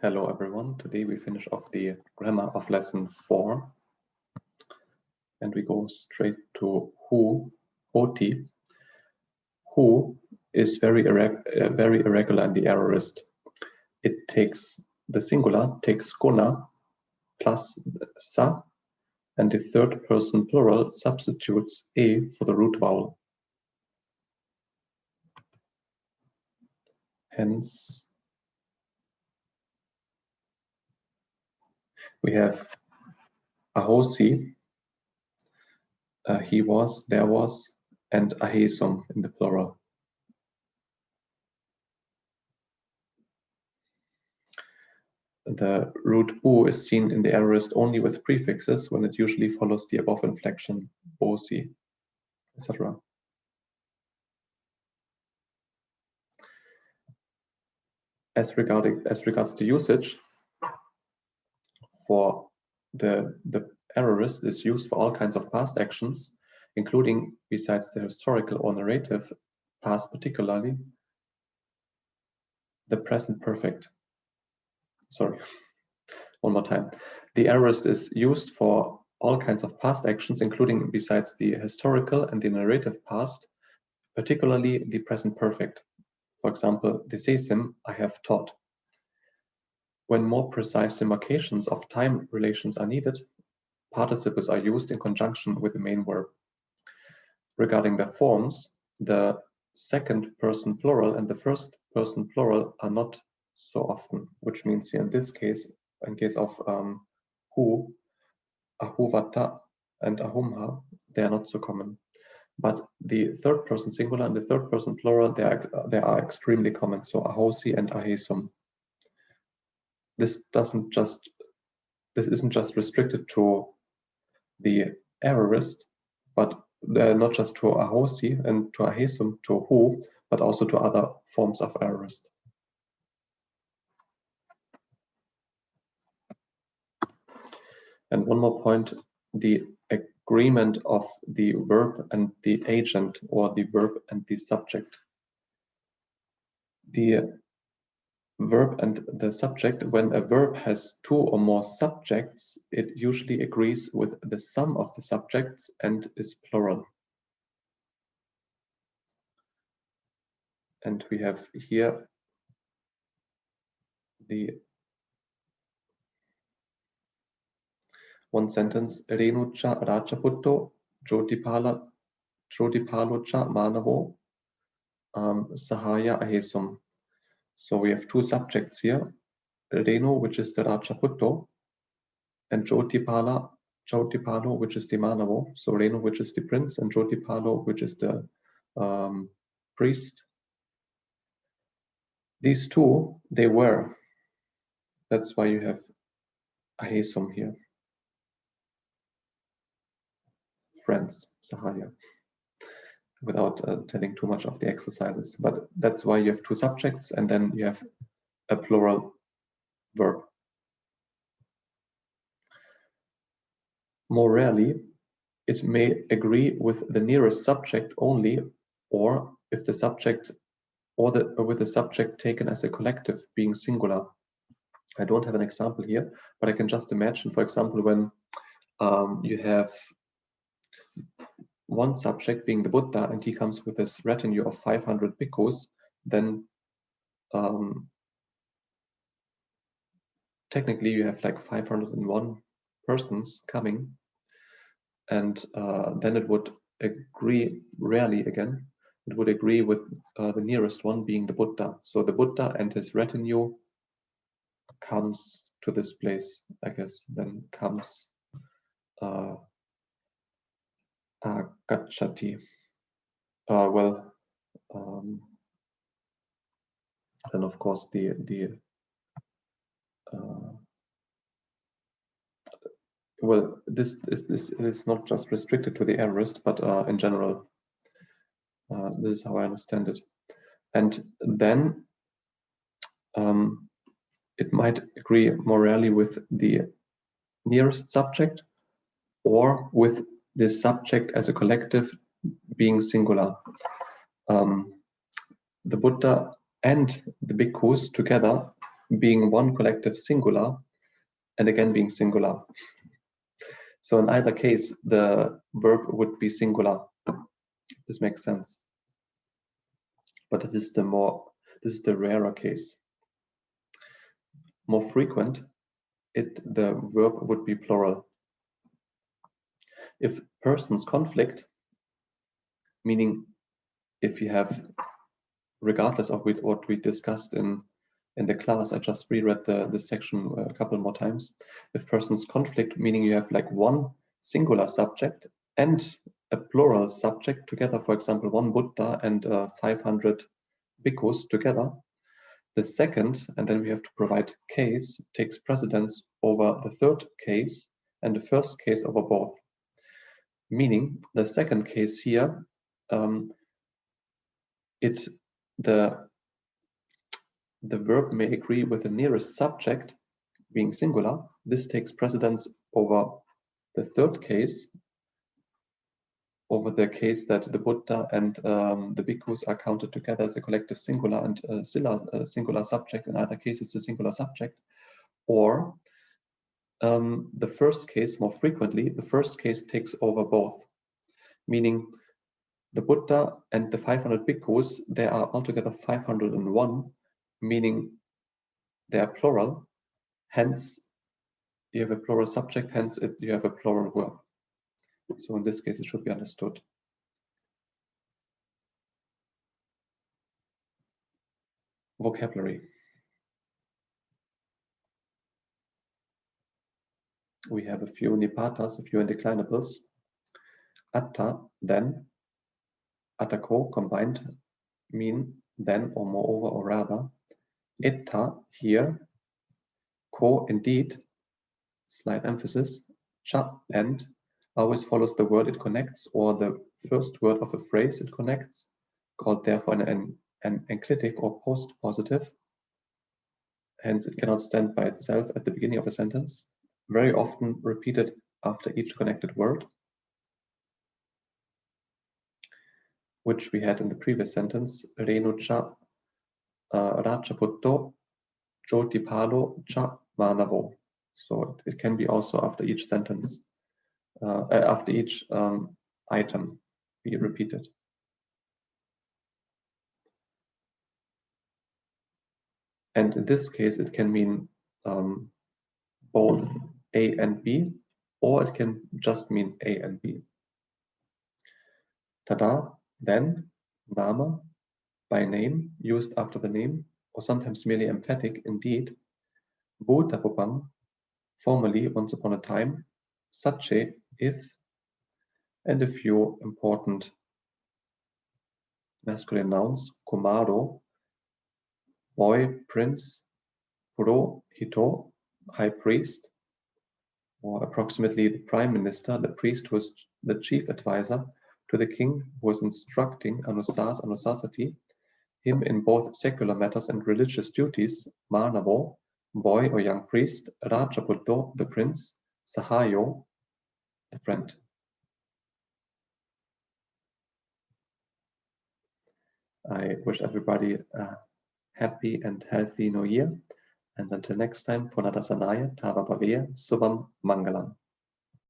Hello everyone, today we finish off the grammar of lesson 4 and we go straight to who, hoti. Who is very irregular in the aorist. It takes, the singular takes guna plus sa, and the third person plural substitutes e for the root vowel. Hence, we have ahosi, he was, there was, and ahesum in the plural. The root bu is seen in the aorist only with prefixes when it usually follows the above inflection, bosi, etc. As regards to usage, for the aorist is used for all kinds of past actions, including, besides the historical or narrative past particularly, the present perfect. Sorry, one more time. The aorist is used for all kinds of past actions, including, besides the historical and the narrative past, particularly the present perfect. For example, the sesim, I have taught. When more precise demarcations of time relations are needed, participles are used in conjunction with the main verb. Regarding the forms, the second person plural and the first person plural are not so often, which means here in this case, in case of who, ahuvata and ahumha, they are not so common. But the third person singular and the third person plural, they are extremely common. So ahosi and ahesum. This isn't just restricted to the aorist, but not just to ahosi and to ahesum, to who, but also to other forms of aorist. And one more point, the agreement of the verb and the agent, or the verb and the subject. The verb and the subject, when a verb has two or more subjects, it usually agrees with the sum of the subjects and is plural. And we have here the one sentence, Renucha Rachaputto Jyotipalocha Manavo Sahaya Ahesum. So we have two subjects here, Renu, which is the Rachaputto, and Jyotipalo, which is the Manavo. So Renu, which is the prince, and Jyotipalo, which is the priest. These two, they were. That's why you have Ahesum here. Friends, Sahaya. Without telling too much of the exercises, but that's why you have two subjects and then you have a plural verb. More rarely, it may agree with the nearest subject only, or if the subject with the subject taken as a collective, being singular. I don't have an example here, but I can just imagine, for example, when you have one subject being the Buddha and he comes with this retinue of 500 bhikkhus, then technically you have like 501 persons coming, and then it would agree, rarely again, it would agree with the nearest one being the Buddha. So the Buddha and his retinue comes to this place, I guess, then comes agacchati. Then of course this is not just restricted to the aorist, but in general, this is how I understand it. And then it might agree more rarely with the nearest subject, or with the subject as a collective being singular. The Buddha and the bhikkhus together being one collective singular, and again being singular. So in either case, the verb would be singular. This makes sense. But this is the rarer case. More frequent, the verb would be plural. If persons conflict, meaning if you have, regardless of what we discussed in the class, I just reread the section a couple more times. If persons conflict, meaning you have like one singular subject and a plural subject together, for example, one Buddha and 500 bhikkhus together, the second, and then we have to provide case, takes precedence over the third case and the first case over both. Meaning the second case here, the verb may agree with the nearest subject being singular. This takes precedence over the third case, over the case that the Buddha and the bhikkhus are counted together as a collective singular and a singular subject. In either case, it's a singular subject. Or the first case, more frequently, the first case takes over both. Meaning the Buddha and the 500 bhikkhus, there are altogether 501, meaning they are plural. Hence, you have a plural subject, hence you have a plural verb. So in this case, it should be understood. Vocabulary. We have a few nipatas, a few indeclinables. Atta, then. Attako, combined, mean then or moreover or rather. Itta, here. Ko, indeed, slight emphasis. Cha, and, always follows the word it connects or the first word of a phrase it connects, called therefore an enclitic or post-positive. Hence, it cannot stand by itself at the beginning of a sentence. Very often repeated after each connected word, which we had in the previous sentence. Renu cha rachaputto jotipalo cha manavo. So it can be also after each sentence, after each item be repeated. And in this case, it can mean both A and B, or it can just mean A and B. Tada, then, nama, by name, used after the name, or sometimes merely emphatic, indeed. Bhutapupang, formerly, once upon a time. Sache, if, and a few important masculine nouns. Kumaro, boy, prince. Purohito, high priest, or approximately the prime minister, the priest who was the chief advisor to the king who was instructing Anusasati, him in both secular matters and religious duties. Manavo, boy or young priest. Rajaputto, the prince. Sahayo, the friend. I wish everybody a happy and healthy new year. And until next time, Punadasanaya, Tava Bhavaya, Subham Mangalam.